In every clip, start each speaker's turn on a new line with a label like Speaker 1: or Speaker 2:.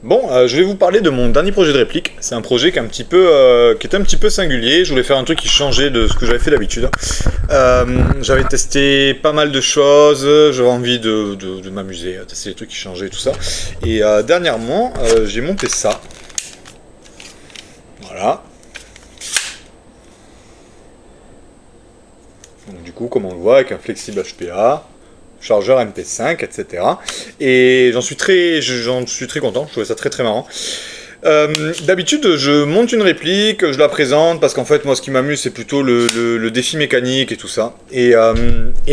Speaker 1: Bon, je vais vous parler de mon dernier projet de réplique. C'est un projet qui est qui est un petit peu singulier. Je voulais faire un truc qui changeait de ce que j'avais fait d'habitude. J'avais testé pas mal de choses. J'avais envie de m'amuser, tester des trucs qui changeaient, tout ça. Et dernièrement, j'ai monté ça. Voilà. Donc, du coup, comme on le voit, avec un flexible HPA. Chargeur MP5, etc. Et j'en suis très content, je trouvais ça très marrant. D'habitude, je monte une réplique, je la présente, parce qu'en fait, moi, ce qui m'amuse, c'est plutôt le défi mécanique et tout ça. Et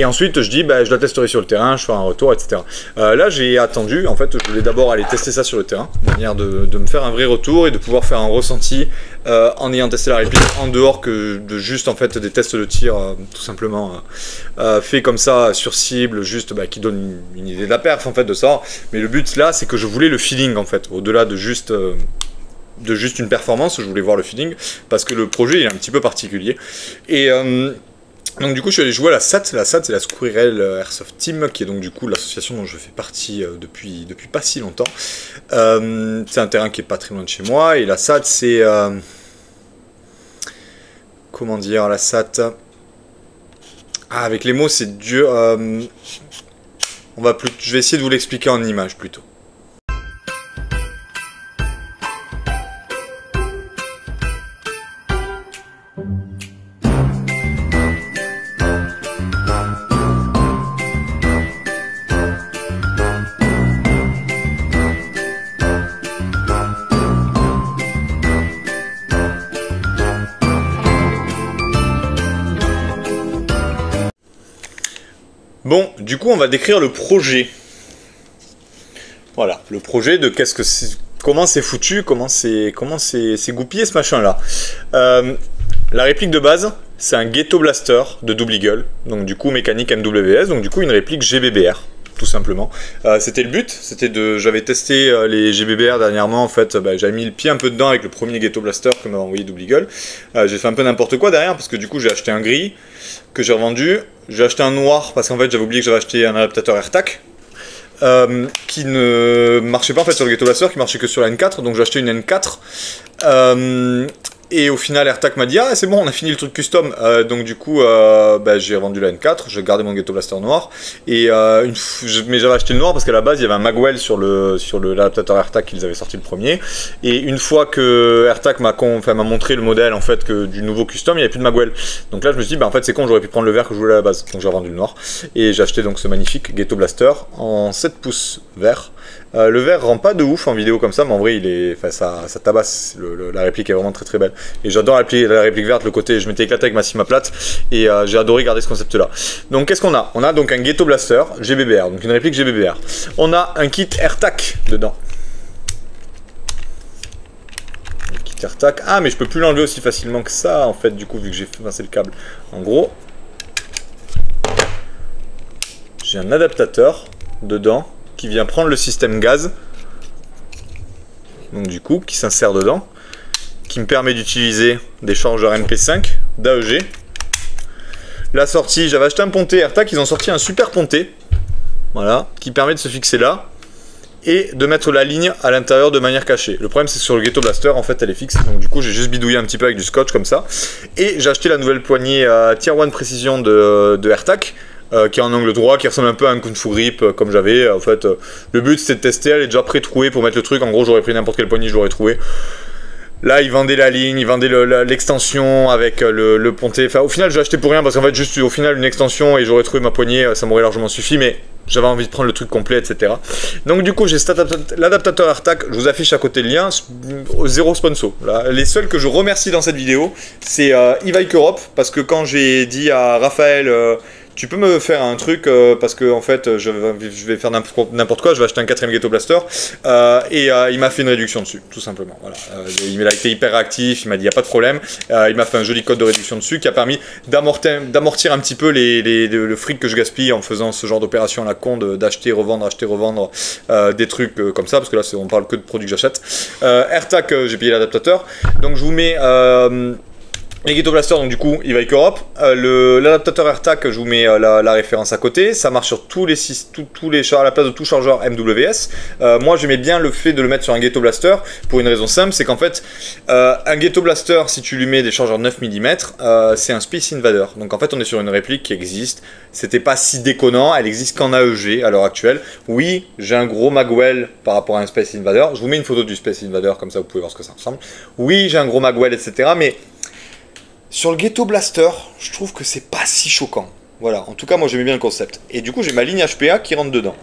Speaker 1: ensuite, je dis, je la testerai sur le terrain, je ferai un retour, etc. Là, j'ai attendu, en fait, je voulais d'abord aller tester ça sur le terrain, de manière de me faire un vrai retour et de pouvoir faire un ressenti en ayant testé la réplique, en dehors que de juste, en fait, des tests de tir, tout simplement, fait comme ça, sur cible, juste, qui donne une idée de la perf, en fait, de ça. Mais le but, là, c'est que je voulais le feeling, en fait, au-delà de juste une performance, je voulais voir le feeling, parce que le projet il est un petit peu particulier. Et donc du coup je suis allé jouer à la SAT. La SAT c'est la Squirrel Airsoft Team, qui est donc du coup l'association dont je fais partie depuis pas si longtemps. C'est un terrain qui est pas très loin de chez moi, et la SAT c'est... comment dire, la SAT... Ah, avec les mots c'est dur... je vais essayer de vous l'expliquer en image plutôt. Bon, du coup, on va décrire le projet. Voilà, le projet de comment c'est foutu, comment c'est goupillé ce machin-là. La réplique de base, c'est un Ghetto Blaster de Double Eagle, donc du coup mécanique MWS, donc du coup une réplique GBBR. Tout simplement. C'était le but, j'avais testé les GBBR dernièrement, en fait, j'avais mis le pied un peu dedans avec le premier Ghetto Blaster que m'a envoyé Double Eagle. J'ai fait un peu n'importe quoi derrière, parce que du coup j'ai acheté un gris, que j'ai revendu, j'ai acheté un noir, parce qu'en fait j'avais oublié que j'avais acheté un adaptateur AirTac, qui ne marchait pas en fait sur le Ghetto Blaster, qui marchait que sur la N4, donc j'ai acheté une N4, et au final AirTac m'a dit ah c'est bon on a fini le truc custom, donc du coup j'ai revendu la N4, j'ai gardé mon Ghetto Blaster noir, et mais j'avais acheté le noir parce qu'à la base il y avait un magwell sur l'adaptateur AirTac qu'ils avaient sorti le premier, et une fois que AirTac m'a montré le modèle en fait du nouveau custom, il n'y avait plus de magwell, donc là je me suis dit en fait c'est con, j'aurais pu prendre le vert que je voulais à la base, donc j'ai revendu le noir, et j'ai acheté donc ce magnifique Ghetto Blaster en 7 pouces vert. Le vert rend pas de ouf en vidéo comme ça, mais en vrai ça tabasse, la réplique est vraiment très belle. Et j'adore la réplique verte, le côté, je m'étais éclaté avec ma cima plate, et j'ai adoré garder ce concept là. Donc qu'est-ce qu'on a? On a donc un Ghetto Blaster GBBR, donc une réplique GBBR. On a un kit AirTac dedans. Le kit AirTac, ah mais je peux plus l'enlever aussi facilement que ça en fait, du coup vu que j'ai pincé le câble. En gros, j'ai un adaptateur dedans qui vient prendre le système gaz, donc du coup qui s'insère dedans, qui me permet d'utiliser des chargeurs MP5 d'AEG. La sortie, j'avais acheté un ponté AirTac, ils ont sorti un super ponté, voilà, qui permet de se fixer là et de mettre la ligne à l'intérieur de manière cachée. Le problème c'est que sur le Ghetto Blaster en fait elle est fixe, donc du coup j'ai juste bidouillé un petit peu avec du scotch comme ça, et j'ai acheté la nouvelle poignée Tier 1 Précision de AirTac, qui est en angle droit, qui ressemble un peu à un Kung Fu Grip comme j'avais. En fait, le but c'était de tester, elle est déjà pré-trouée pour mettre le truc. En gros, j'aurais pris n'importe quelle poignée, je l'aurais trouvé. Là, ils vendaient la ligne, ils vendaient l'extension avec le ponté. Enfin, au final, j'ai acheté pour rien parce qu'en fait, juste au final, une extension et j'aurais trouvé ma poignée, ça m'aurait largement suffi. Mais j'avais envie de prendre le truc complet, etc. Donc, du coup, j'ai l'adaptateur AirTac. Je vous affiche à côté le lien. Zéro sponsor. Là, les seuls que je remercie dans cette vidéo, c'est e-Bike Europe, parce que quand j'ai dit à Raphaël. Tu peux me faire un truc parce que en fait je vais faire n'importe quoi, je vais acheter un 4ème Ghetto Blaster, et il m'a fait une réduction dessus, tout simplement. Voilà. Il a été hyper réactif, il m'a dit il n'y a pas de problème, il m'a fait un joli code de réduction dessus qui a permis d'amortir un petit peu le fric que je gaspille en faisant ce genre d'opération à la con, d'acheter, revendre, des trucs comme ça, parce que là on parle que de produits que j'achète. AirTac, j'ai payé l'adaptateur, donc je vous mets Les Ghetto Blaster, donc du coup, il va avec Europe. L'adaptateur AirTag, je vous mets la référence à côté. Ça marche sur tous les à la place de tout chargeur MWS. Moi, j'aimais bien le fait de le mettre sur un Ghetto Blaster pour une raison simple, c'est qu'en fait, un Ghetto Blaster, si tu lui mets des chargeurs 9 mm, c'est un Space Invader. Donc en fait, on est sur une réplique qui existe. C'était pas si déconnant, elle existe qu'en AEG à l'heure actuelle. Oui, j'ai un gros magwell par rapport à un Space Invader. Je vous mets une photo du Space Invader, comme ça vous pouvez voir ce que ça ressemble. Oui, j'ai un gros magwell, etc. Mais sur le Ghetto Blaster, je trouve que c'est pas si choquant. Voilà, en tout cas, moi j'aimais bien le concept. Et du coup, j'ai ma ligne HPA qui rentre dedans.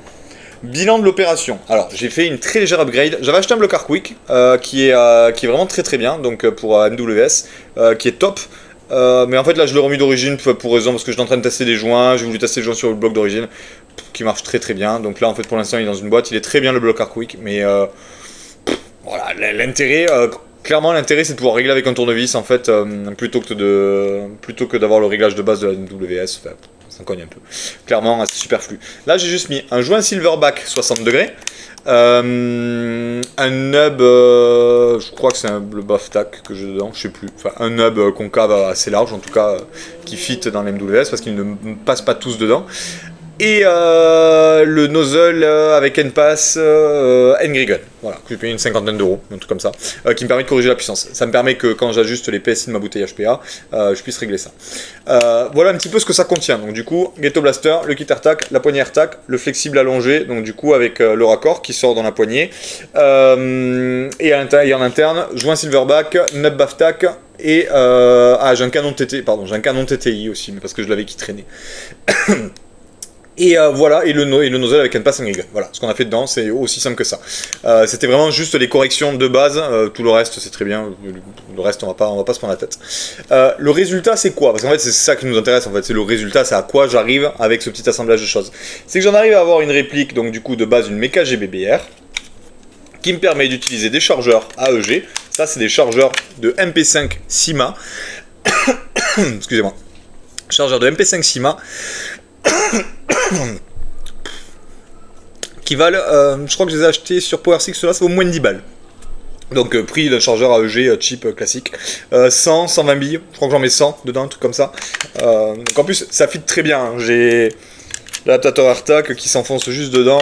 Speaker 1: Bilan de l'opération. Alors, j'ai fait une très légère upgrade. J'avais acheté un bloc Quick qui est vraiment très très bien, donc pour MWS, qui est top. Mais en fait, là, je l'ai remis d'origine pour raison, parce que j'étais en train de tester des joints. J'ai voulu tester les joints sur le bloc d'origine, qui marche très très bien. Donc là, en fait, pour l'instant, il est dans une boîte. Il est très bien le bloc Quick, mais voilà, l'intérêt. Clairement, l'intérêt, c'est de pouvoir régler avec un tournevis, en fait, plutôt que d'avoir le réglage de base de la MWS. Enfin, ça cogne un peu. Clairement, c'est superflu. Là, j'ai juste mis un joint Silverback 60 degrés, un nub, je crois que c'est le BAFTAC que j'ai dedans, je sais plus. Enfin, un nub concave assez large, en tout cas, qui fit dans la MWS, parce qu'il ne passe pas tous dedans. Et le nozzle avec NPass N-Gun, voilà, que j'ai payé une cinquantaine d'euros, un truc comme ça, qui me permet de corriger la puissance. Ça me permet que quand j'ajuste les PSI de ma bouteille HPA, je puisse régler ça. Voilà un petit peu ce que ça contient. Donc du coup, Ghetto Blaster, le kit AirTag, la poignée AirTag, le flexible allongé, donc du coup avec le raccord qui sort dans la poignée, et en interne, joint Silverback, nub BAFTAC, et j'ai un canon TTI, pardon, j'ai un canon TTI aussi, mais parce que je l'avais qui traînait. Et voilà, et le nozzle avec un pass N-Gun. Voilà, ce qu'on a fait dedans, c'est aussi simple que ça. C'était vraiment juste les corrections de base, tout le reste c'est très bien, le reste on va pas se prendre la tête. Le résultat c'est quoi? Parce qu'en fait c'est ça qui nous intéresse, en fait, c'est le résultat, c'est à quoi j'arrive avec ce petit assemblage de choses. C'est que j'en arrive à avoir une réplique, donc du coup de base une Mecha GBBR, qui me permet d'utiliser des chargeurs AEG, ça c'est des chargeurs de MP5 Sima, excusez-moi, chargeurs de MP5 Sima, qui valent, je crois que je les ai achetés sur PowerSix, cela ça vaut moins de 10 balles. Donc prix d'un chargeur AEG cheap classique, 100, 120 billes, je crois que j'en mets 100 dedans, un truc comme ça. Donc en plus ça fit très bien, hein. J'ai l'adaptateur AirTag qui s'enfonce juste dedans.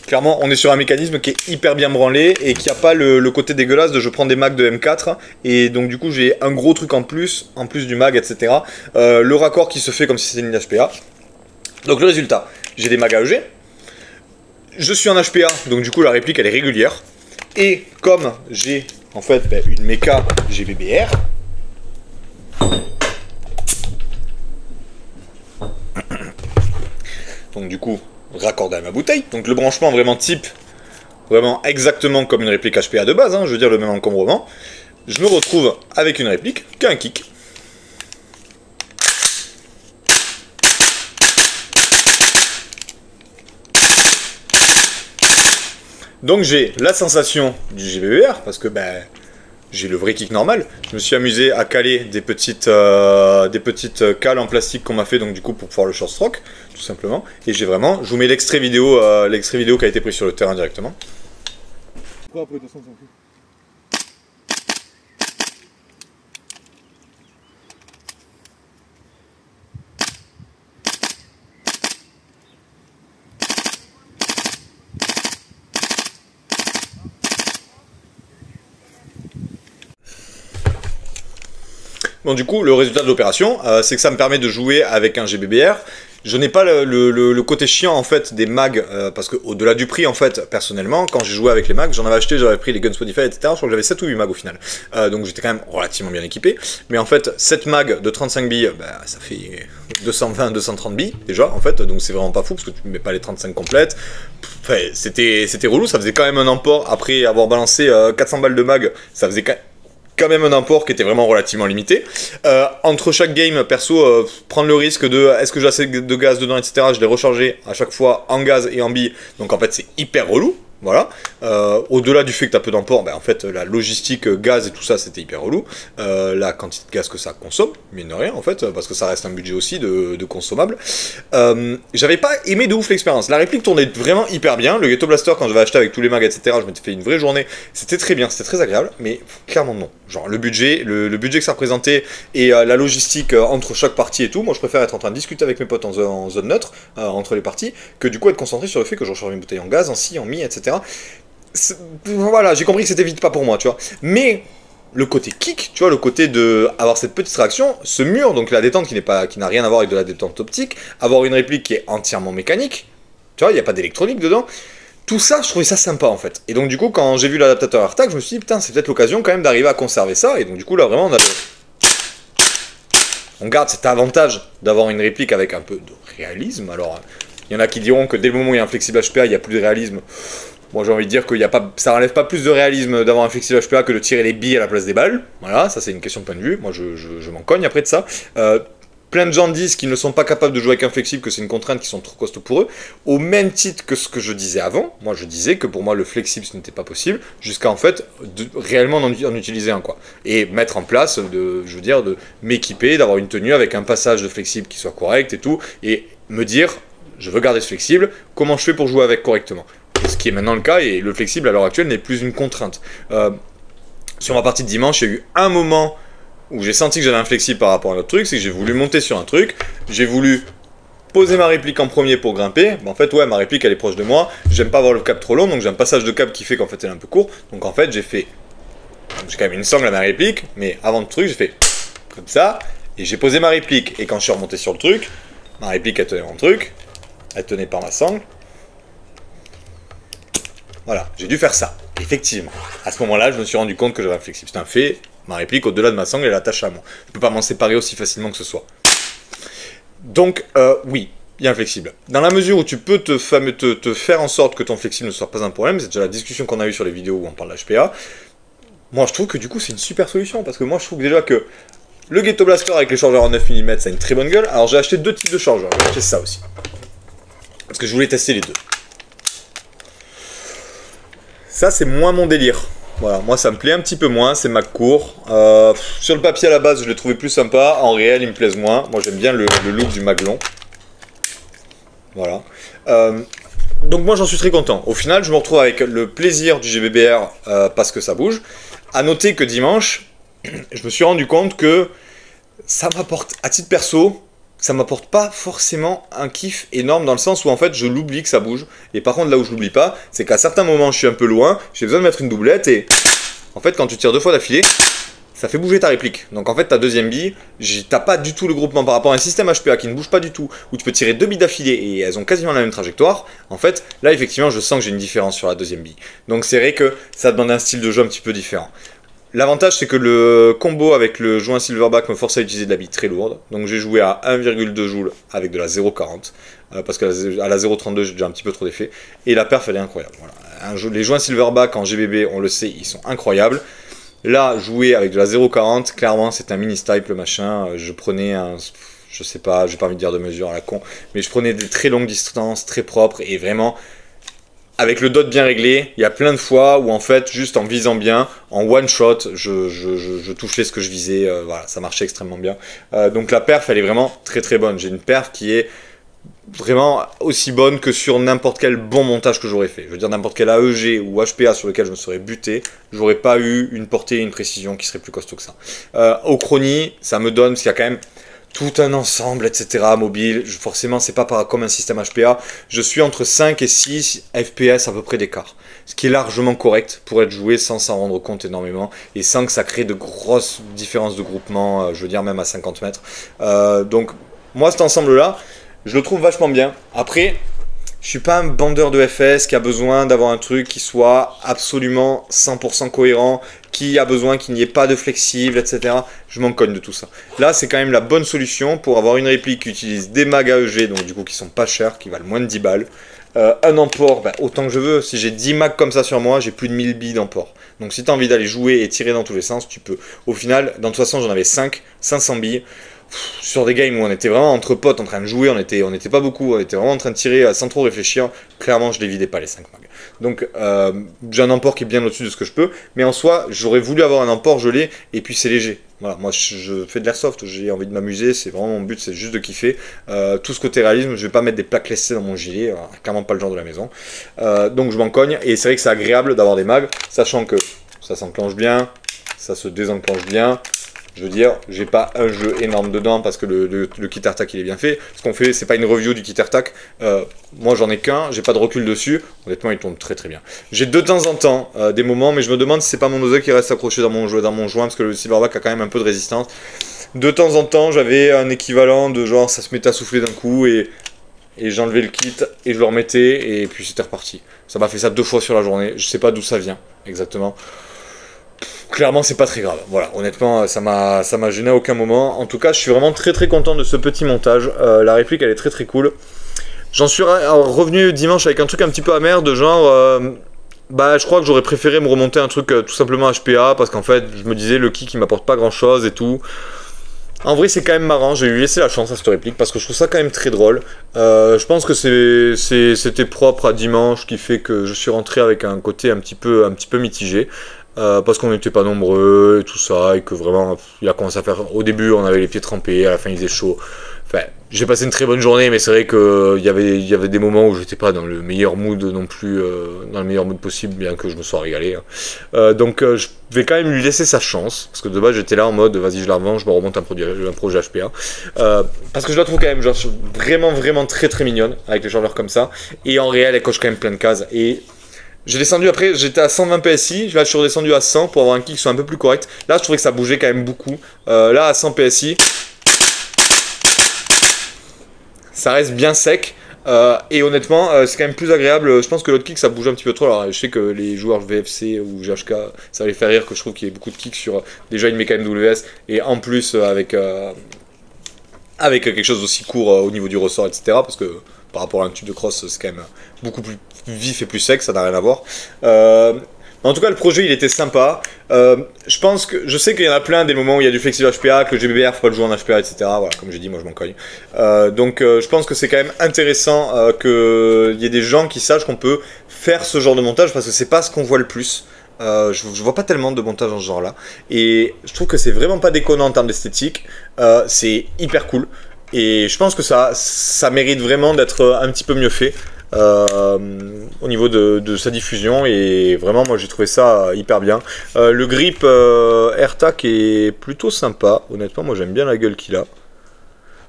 Speaker 1: Clairement on est sur un mécanisme qui est hyper bien branlé et qui n'a pas le côté dégueulasse de je prends des mags de M4 et donc du coup j'ai un gros truc en plus du mag, etc. Le raccord qui se fait comme si c'était une HPA. Donc le résultat, j'ai des mags AEG, je suis en HPA, donc du coup la réplique elle est régulière, et comme j'ai en fait une Mecha GBBR, donc du coup raccordé à ma bouteille, donc le branchement vraiment type, vraiment exactement comme une réplique HPA de base, hein, je veux dire le même encombrement, je me retrouve avec une réplique qui a un kick. Donc j'ai la sensation du GBBR, parce que j'ai le vrai kick normal. Je me suis amusé à caler des petites cales en plastique qu'on m'a fait, donc du coup pour pouvoir le short stroke, tout simplement. Et j'ai vraiment, je vous mets l'extrait vidéo qui a été pris sur le terrain directement.
Speaker 2: Après, de toute façon, on s'en fout.
Speaker 1: Bon, du coup, le résultat de l'opération, c'est que ça me permet de jouer avec un GBBR. Je n'ai pas le côté chiant en fait des mags, parce que au-delà du prix en fait, personnellement, quand j'ai joué avec les mags, j'en avais acheté, j'avais pris les Guns Spotify, etc. Je crois que j'avais 7 ou 8 mags au final. Donc j'étais quand même relativement bien équipé. Mais en fait, 7 mags de 35 billes, ça fait 220, 230 billes déjà en fait. Donc c'est vraiment pas fou parce que tu ne mets pas les 35 complètes. Enfin, c'était relou, ça faisait quand même un emport. Après avoir balancé 400 balles de mag, ça faisait quand même un import qui était vraiment relativement limité. Entre chaque game, perso, prendre le risque de est-ce que j'ai assez de gaz dedans, etc. Je l'ai rechargé à chaque fois en gaz et en billes. Donc en fait, c'est hyper relou. Voilà. Au-delà du fait que tu as peu d'emport, ben, en fait, la logistique gaz et tout ça, c'était hyper relou. La quantité de gaz que ça consomme, mine de rien, en fait, parce que ça reste un budget aussi de consommable. J'avais pas aimé de ouf l'expérience. La réplique tournait vraiment hyper bien. Le Ghetto Blaster, quand je vais acheter avec tous les mags, etc., je m'étais fait une vraie journée. C'était très bien, c'était très agréable, mais clairement non. Genre, le budget que ça représentait et la logistique entre chaque partie et tout, moi je préfère être en train de discuter avec mes potes en zone neutre, entre les parties, que du coup être concentré sur le fait que je recharge une bouteille en gaz, en scie, en mi, etc. Voilà, j'ai compris que c'était vite pas pour moi, tu vois. Mais le côté kick, tu vois, le côté de avoir cette petite réaction, ce mur, donc la détente qui n'a rien à voir avec de la détente optique, avoir une réplique qui est entièrement mécanique, tu vois, il n'y a pas d'électronique dedans. Tout ça, je trouvais ça sympa en fait. Et donc du coup, quand j'ai vu l'adaptateur AirTag, je me suis dit, putain, c'est peut-être l'occasion quand même d'arriver à conserver ça. Et donc du coup, là vraiment, on garde cet avantage d'avoir une réplique avec un peu de réalisme. Alors, il y en a qui diront que dès le moment où il y a un flexible HPA, il n'y a plus de réalisme. Moi j'ai envie de dire que ça relève pas plus de réalisme d'avoir un flexible HPA que de tirer les billes à la place des balles. Voilà, ça c'est une question de point de vue. Moi je m'en cogne après de ça. Plein de gens disent qu'ils ne sont pas capables de jouer avec un flexible, que c'est une contrainte qui sont trop costauds pour eux. Au même titre que ce que je disais avant, moi je disais que pour moi le flexible ce n'était pas possible, jusqu'à en fait réellement en utiliser un quoi. Et mettre en place, de m'équiper, d'avoir une tenue avec un passage de flexible qui soit correct et tout, et me dire, je veux garder ce flexible, comment je fais pour jouer avec correctement. Ce qui est maintenant le cas, et le flexible à l'heure actuelle n'est plus une contrainte. Sur ma partie de dimanche, il y a eu un moment où j'ai senti que j'avais un flexible par rapport à un autre truc, c'est que j'ai voulu monter sur un truc, j'ai voulu poser ma réplique en premier pour grimper, ben en fait ouais, ma réplique elle est proche de moi, j'aime pas avoir le câble trop long, donc j'ai un passage de câble qui fait qu'en fait elle est un peu court, donc en fait j'ai quand même une sangle à ma réplique, mais avant le truc j'ai fait comme ça, et j'ai posé ma réplique, et quand je suis remonté sur le truc, ma réplique elle tenait mon truc, elle tenait par ma sangle. Voilà, j'ai dû faire ça, effectivement. À ce moment-là, je me suis rendu compte que j'avais un flexible. C'est un fait, ma réplique, au-delà de ma sangle, elle est attachée à moi. Je ne peux pas m'en séparer aussi facilement que ce soit. Donc, oui, il y a un flexible. Dans la mesure où tu peux te faire en sorte que ton flexible ne soit pas un problème, c'est déjà la discussion qu'on a eue sur les vidéos où on parle d'HPA, moi je trouve que du coup c'est une super solution, parce que moi je trouve déjà que le Ghetto Blaster avec les chargeurs en 9 mm, ça a une très bonne gueule. Alors j'ai acheté deux types de chargeurs, j'ai acheté ça aussi. Parce que je voulais tester les deux. Ça, c'est moins mon délire. Voilà, moi, ça me plaît un petit peu moins, c'est Mac court. Sur le papier, à la base, je l'ai trouvé plus sympa. En réel, il me plaise moins. Moi, j'aime bien le look du Mac long. Voilà. Donc, moi, j'en suis très content. Au final, je me retrouve avec le plaisir du GBBR parce que ça bouge. À noter que dimanche, je me suis rendu compte que ça m'apporte, à titre perso, ça m'apporte pas forcément un kiff énorme dans le sens où en fait je l'oublie que ça bouge. Et par contre là où je l'oublie pas, c'est qu'à certains moments je suis un peu loin, j'ai besoin de mettre une doublette et en fait quand tu tires deux fois d'affilée, ça fait bouger ta réplique. Donc en fait ta deuxième bille, t'as pas du tout le groupement par rapport à un système HPA qui ne bouge pas du tout, où tu peux tirer deux billes d'affilée et elles ont quasiment la même trajectoire. En fait là effectivement je sens que j'ai une différence sur la deuxième bille. Donc c'est vrai que ça demande un style de jeu un petit peu différent. L'avantage, c'est que le combo avec le joint Silverback me force à utiliser de la bille très lourde. Donc j'ai joué à 1,2 joules avec de la 0,40. Parce qu'à la 0,32, j'ai déjà un petit peu trop d'effet. Et la perf, elle est incroyable. Voilà. Les joints Silverback en GBB, on le sait, ils sont incroyables. Là, jouer avec de la 0,40, clairement, c'est un mini-stipe, le machin. Je prenais un... Je sais pas, j'ai pas envie de dire de mesure à la con. Mais je prenais des très longues distances, très propres. Et vraiment... Avec le dot bien réglé, il y a plein de fois où en fait, juste en visant bien, en one shot, je touchais ce que je visais, voilà, ça marchait extrêmement bien. Donc la perf, elle est vraiment très très bonne. J'ai une perf qui est vraiment aussi bonne que sur n'importe quel bon montage que j'aurais fait. Je veux dire, n'importe quel AEG ou HPA sur lequel je me serais buté, j'aurais pas eu une portée et une précision qui serait plus costaud que ça. Au Chrony, ça me donne, parce qu'il y a quand même tout un ensemble, etc. mobile. Forcément, c'est pas comme un système HPA. Je suis entre 5 et 6 FPS à peu près d'écart. Ce qui est largement correct pour être joué sans s'en rendre compte énormément et sans que ça crée de grosses différences de groupement, je veux dire même à 50 mètres. Donc, moi, cet ensemble-là, je le trouve vachement bien. Après, je suis pas un bandeur de FS qui a besoin d'avoir un truc qui soit absolument 100% cohérent, qui a besoin qu'il n'y ait pas de flexible, etc. Je m'en cogne de tout ça. Là, c'est quand même la bonne solution pour avoir une réplique qui utilise des mags AEG, donc du coup qui sont pas chers, qui valent moins de 10 balles. Un emport, ben, autant que je veux. Si j'ai 10 mags comme ça sur moi, j'ai plus de 1000 billes d'emport. Donc si tu as envie d'aller jouer et tirer dans tous les sens, tu peux. Au final, dans toute façon, j'en avais 500 billes. Sur des games où on était vraiment entre potes en train de jouer, on était pas beaucoup, on était vraiment en train de tirer sans trop réfléchir, clairement je les vidais pas les 5 mags. Donc j'ai un emport qui est bien au-dessus de ce que je peux, mais en soi, j'aurais voulu avoir un emport, je l'ai, et puis c'est léger. Voilà, moi je fais de l'airsoft, j'ai envie de m'amuser, c'est vraiment mon but, c'est juste de kiffer. Tout ce côté réalisme, je vais pas mettre des plaques lessées dans mon gilet, clairement pas le genre de la maison. Donc je m'en cogne, et c'est vrai que c'est agréable d'avoir des mags, sachant que ça s'enclenche bien, ça se désenclenche bien. Je veux dire, j'ai pas un jeu énorme dedans parce que le kit AirTag il est bien fait. Ce qu'on fait, c'est pas une review du kit AirTag. Moi j'en ai qu'un, j'ai pas de recul dessus. Honnêtement, il tourne très très bien. J'ai de temps en temps des moments, mais je me demande si c'est pas mon oseille qui reste accroché dans mon joint parce que le Silverback a quand même un peu de résistance. De temps en temps, j'avais un équivalent de genre ça se mettait à souffler d'un coup et j'enlevais le kit et je le remettais et puis c'était reparti. Ça m'a fait ça 2 fois sur la journée. Je sais pas d'où ça vient exactement. Clairement, c'est pas très grave. Voilà, honnêtement, ça m'a gêné à aucun moment. En tout cas, je suis vraiment très très content de ce petit montage. La réplique, elle est très très cool. J'en suis revenu dimanche avec un truc un petit peu amer de genre... bah, je crois que j'aurais préféré me remonter un truc tout simplement HPA parce qu'en fait, je me disais le kick il m'apporte pas grand chose et tout. En vrai, c'est quand même marrant. J'ai lui laissé la chance à cette réplique parce que je trouve ça quand même très drôle. Je pense que c'était propre à dimanche qui fait que je suis rentré avec un côté un petit peu mitigé. Parce qu'on n'était pas nombreux et tout ça, et que vraiment, il a commencé à faire... Au début, on avait les pieds trempés, à la fin, il faisait chaud. Enfin, j'ai passé une très bonne journée, mais c'est vrai qu'il y avait des moments où j'étais pas dans le meilleur mood non plus, dans le meilleur mood possible, bien que je me sois régalé. Donc, je vais quand même lui laisser sa chance, parce que de base, j'étais là en mode, vas-y, je la revends, je me remonte un projet HPA. Parce que je la trouve quand même genre, vraiment, vraiment très, très mignonne, avec les genres comme ça. Et en réel, elle coche quand même plein de cases. Et... j'ai descendu après, j'étais à 120 PSI, là je suis redescendu à 100 pour avoir un kick qui soit un peu plus correct. Là je trouvais que ça bougeait quand même beaucoup. Là à 100 PSI, ça reste bien sec. Et honnêtement, c'est quand même plus agréable. Je pense que l'autre kick ça bouge un petit peu trop. Alors je sais que les joueurs VFC ou GHK, ça va les faire rire que je trouve qu'il y ait beaucoup de kicks sur déjà une méca MWS et en plus avec quelque chose d'aussi court au niveau du ressort, etc. Parce que par rapport à un tube de cross, c'est quand même beaucoup plus vif et plus sec, ça n'a rien à voir. En tout cas, le projet, il était sympa. Je sais qu'il y en a plein des moments où il y a du flexible HPA, que le GBR, faut pas le jouer en HPA, etc. Voilà, comme j'ai dit, moi je m'en cogne. Donc je pense que c'est quand même intéressant qu'il y ait des gens qui sachent qu'on peut faire ce genre de montage, parce que c'est pas ce qu'on voit le plus. Je vois pas tellement de montage dans ce genre là et je trouve que c'est vraiment pas déconnant en termes d'esthétique, c'est hyper cool et je pense que ça mérite vraiment d'être un petit peu mieux fait au niveau de sa diffusion et vraiment moi j'ai trouvé ça hyper bien. Le grip AirTag est plutôt sympa, honnêtement moi j'aime bien la gueule qu'il a.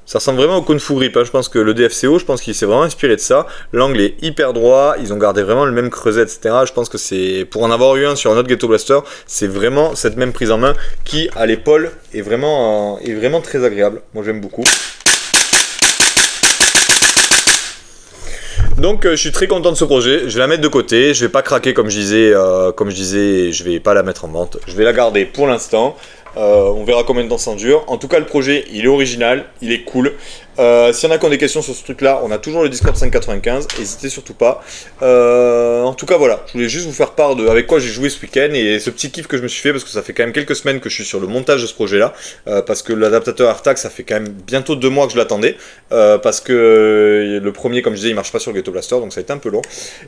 Speaker 1: Ça ressemble vraiment au Kung Fu Grip, hein. Je pense que le DFCO, je pense qu'il s'est vraiment inspiré de ça. L'angle est hyper droit, ils ont gardé vraiment le même creuset, etc. Je pense que c'est, pour en avoir eu un sur un autre Ghetto Blaster, c'est vraiment cette même prise en main qui, à l'épaule, est vraiment très agréable. Moi j'aime beaucoup. Donc je suis très content de ce projet, je vais la mettre de côté, je vais pas craquer comme je disais, je vais pas la mettre en vente. Je vais la garder pour l'instant. On verra combien de temps ça dure. En tout cas, le projet, il est original, il est cool. S'il y en a qui ont des questions sur ce truc-là, on a toujours le Discord 595, n'hésitez surtout pas. En tout cas, voilà, je voulais juste vous faire part de avec quoi j'ai joué ce week-end et ce petit kiff que je me suis fait, parce que ça fait quand même quelques semaines que je suis sur le montage de ce projet-là, parce que l'adaptateur AirTag, ça fait quand même bientôt 2 mois que je l'attendais, parce que le premier, comme je disais, il marche pas sur le Ghetto Blaster, donc ça a été un peu long.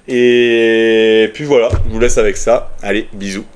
Speaker 1: Et puis voilà, je vous laisse avec ça. Allez, bisous.